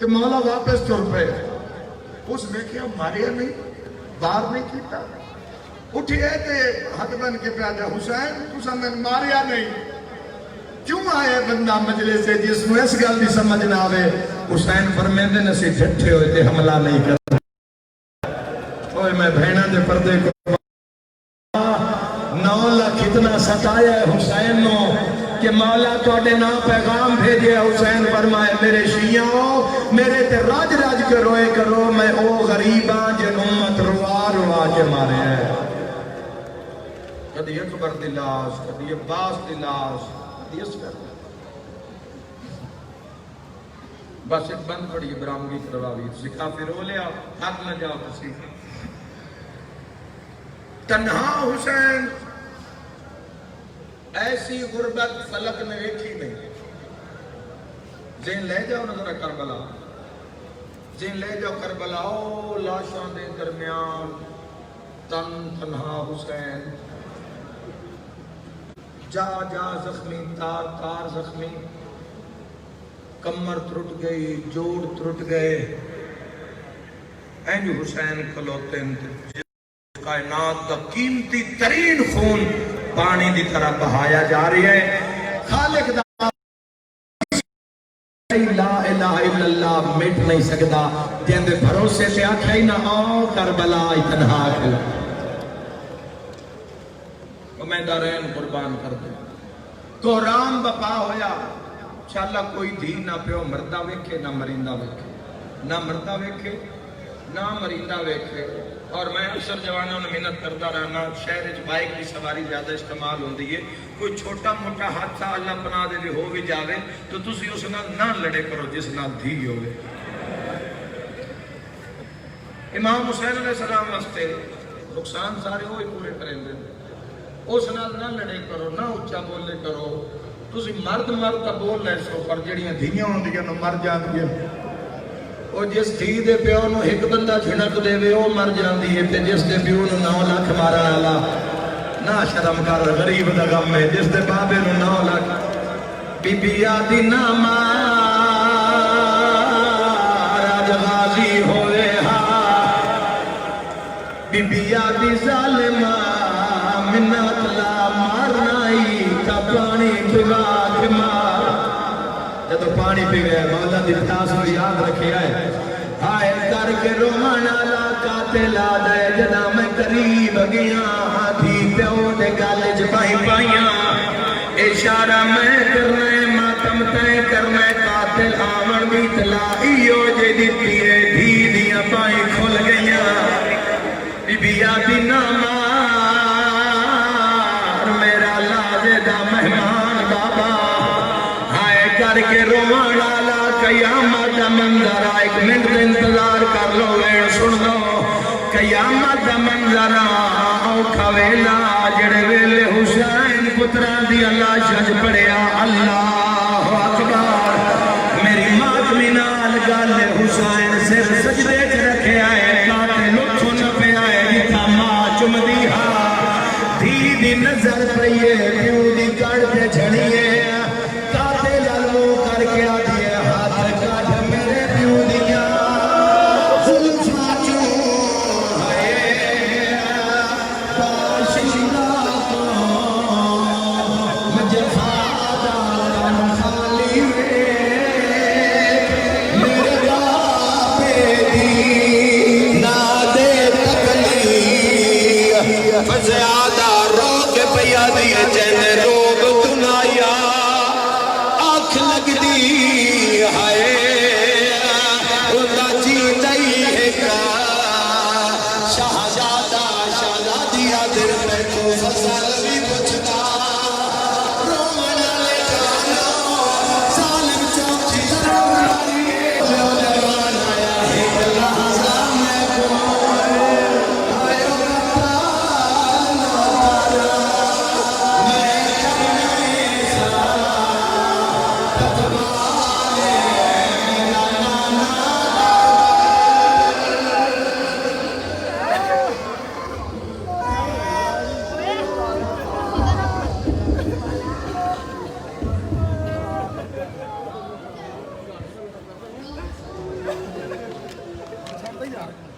تو مولا واپس تر پہ اس نے کیا ماریا نہیں بار نہیں کیتا اٹھئے تے حد بن کے پیادا حسین تسا میں ماریا نہیں کیوں آئے بندہ مجلس سے جس میں اس گل دی سمجھ نہ آوے حسین فرمیندے نے سے ڈٹھے ہوئے تے حملہ نہیں کرتا اوئے میں بھینا دے پردے کو 9 لاکھ اتنا ستایا ہے حسین نو کہ مولا توڑے نا پیغام بھیجے حسین فرمائے میرے شیعوں میرے تے راج راج کے روئے کرو میں او غریباں جن امت روا روا کے مارے ہیں کدی اکبر دی لاش کدی عباس دی لاش کدی اصغر بس ایک بند پڑی برامگی کرواوی سکھا پھر ہو لیا حق نہ جاؤ کسی تنہا حسین ایسی غربت فلک میں ایک ہی نہیں ذہن لے جاؤ نظر کربلا ذہن لے جاؤ کربلا او لاشاں دے درمیان تنہا حسین جا جا زخمی تار تار زخمی کمر ترٹ گئی جوڑ ترٹ گئے اینج حسین کھلوتے ہیں کائنات کا قیمتی ترین خون پانی دی طرح بہایا جا رہی ہے خالق دا لا الہ الا اللہ مٹ نہیں سکتا جن دے بھروسے سے آکھا ہی نہ آؤ کربلا تنہا کھلا میں دارین قربان کر دیں قرآن بپا ہویا انشاءاللہ کوئی دھی نہ پیو مردہ ویکھے نہ مرندہ ویکھے نہ مردہ ویکھے نہ مرندہ ویکھے اور میں اکثر جوانوں نے محنت کرتا رہنا شہر بائک کی سواری زیادہ استعمال ہوتی ہے کوئی چھوٹا موٹا حادثہ اللہ بنا دے ہو بھی جاوے تو تسی اس نال نہ لڑے کرو جس نال دھی ہوئے امام حسین علیہ السلام واسطے نقصان سارے ہوئے پورے کریں دے اس نال نہ لڑے کرو نہ اچھا بولے کرو تسی مرد مرد کا بول لے سو پر جڑیاں دھیاں ہوندیاں نو مر جاندیاں او جس دھی دے پیو نو ایک بندہ جھنک دے وے او مر جاندی ہے تے جس دے پیو نو 9 لاکھ مارا والا نہ شرم کر غریب دا غم ہے جس دے بابے نو 9 لاکھ بی بی آدی نہ مار آج غازی ہوئے ہاں بی بی آدی ظالمہ منت لا مارنائی تا پانی پگا کے مار جدو پانی پی گیا مولا دی تاس کو یاد رکھے آئے آئے کر کے رومانا لا قاتل آدھے جدا میں قریب گیا ہاتھی پیو دے گالج پائی پائیاں اشارہ میں کرنے ماتم تے کرنے قاتل آمن بھی تلائیو جے دیتی ہے دھی دیا پائی کھل گیا بی بی آدھی نامہ مہمان بابا آئے کر کے روان لالا قیامت منظر ایک منٹ انتظار کر لو وین سن لو قیامت منظر اوکھا ویلا جڑے ویلے حسین پتران دی اللہ شج پڑیا اللہ اکبر میری ماتمی نال گل حسین سر سجدے چ رکھے آئے قاتل اٹھن پہ آئے جتھا ماں چم دی ہاں دھی دی نظر پڑیے پیو دی کڑ پہ جھڑیے کاتے لالو کر کے آدھیے ہاتھ کاٹ میرے پیو دیا زلفا چون ہے باشندہ تو مجھے فادہ خالی میرے باپے دی نادے تکلی فزیادہ پیا دیئے جن روگ دنایا آنکھ لگ دی ہائے اللہ جی دئی ہے کا شہزادہ شہزادیہ دل میں کو فصل بھی پچھتا رومنا لے جانا ظالم چوچی ضروری جو جوان آیا ہے لحظہ میں کو جا